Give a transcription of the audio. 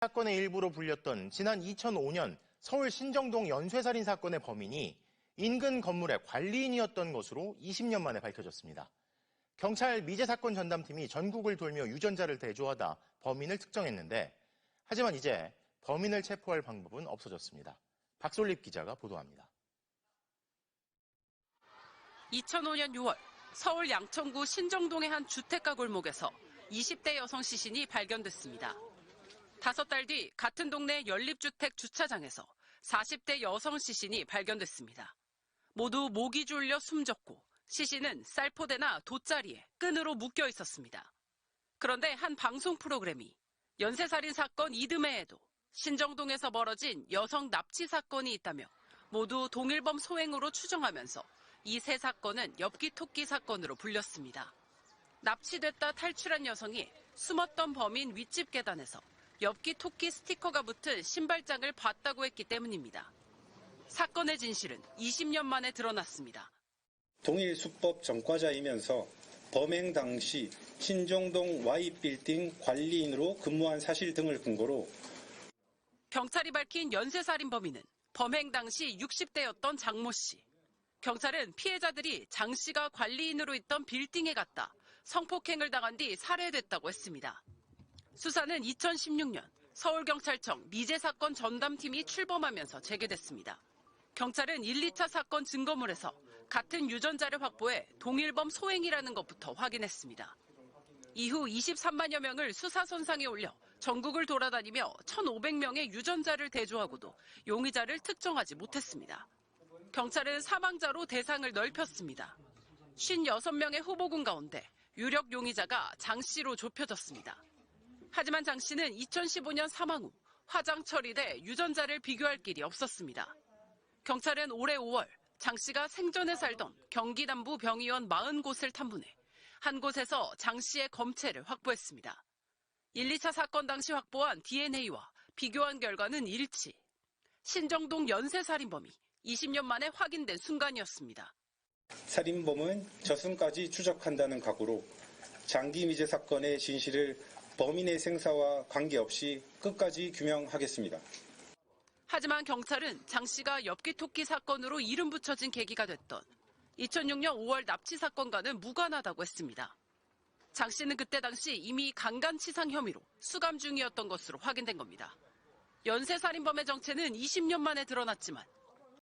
사건의 일부로 불렸던 지난 2005년 서울 신정동 연쇄살인 사건의 범인이 인근 건물의 관리인이었던 것으로 20년 만에 밝혀졌습니다. 경찰 미제사건 전담팀이 전국을 돌며 유전자를 대조하다 범인을 특정했는데 하지만 이제 범인을 체포할 방법은 없어졌습니다. 박솔립 기자가 보도합니다. 2005년 6월 서울 양천구 신정동의 한 주택가 골목에서 20대 여성 시신이 발견됐습니다. 5달 뒤 같은 동네 연립주택 주차장에서 40대 여성 시신이 발견됐습니다. 모두 목이 졸려 숨졌고 시신은 쌀포대나 돗자리에 끈으로 묶여 있었습니다. 그런데 한 방송 프로그램이 연쇄살인 사건 이듬해에도 신정동에서 벌어진 여성 납치 사건이 있다며 모두 동일범 소행으로 추정하면서 이 세 사건은 엽기토끼 사건으로 불렸습니다. 납치됐다 탈출한 여성이 숨었던 범인 윗집 계단에서 엽기토끼 스티커가 붙은 신발장을 봤다고 했기 때문입니다. 사건의 진실은 20년 만에 드러났습니다. 동일 수법 전과자이면서 범행 당시 신정동 Y빌딩 관리인으로 근무한 사실 등을 근거로 경찰이 밝힌 연쇄살인 범인은 범행 당시 60대였던 장모 씨. 경찰은 피해자들이 장 씨가 관리인으로 있던 빌딩에 갔다 성폭행을 당한 뒤 살해됐다고 했습니다. 수사는 2016년 서울경찰청 미제사건 전담팀이 출범하면서 재개됐습니다. 경찰은 1, 2차 사건 증거물에서 같은 유전자를 확보해 동일범 소행이라는 것부터 확인했습니다. 이후 23만여 명을 수사 선상에 올려 전국을 돌아다니며 1,500명의 유전자를 대조하고도 용의자를 특정하지 못했습니다. 경찰은 사망자로 대상을 넓혔습니다. 56명의 후보군 가운데 유력 용의자가 장 씨로 좁혀졌습니다. 하지만 장 씨는 2015년 사망 후 화장 처리돼 유전자를 비교할 길이 없었습니다. 경찰은 올해 5월 장 씨가 생전에 살던 경기 남부 병의원 40곳을 탐문해 한 곳에서 장 씨의 검체를 확보했습니다. 1, 2차 사건 당시 확보한 DNA와 비교한 결과는 일치. 신정동 연쇄살인범이 20년 만에 확인된 순간이었습니다. 살인범은 저승까지 추적한다는 각오로 장기 미제 사건의 진실을 범인의 생사와 관계없이 끝까지 규명하겠습니다. 하지만 경찰은 장 씨가 엽기토끼 사건으로 이름 붙여진 계기가 됐던 2006년 5월 납치 사건과는 무관하다고 했습니다. 장 씨는 그때 당시 이미 강간치상 혐의로 수감 중이었던 것으로 확인된 겁니다. 연쇄살인범의 정체는 20년 만에 드러났지만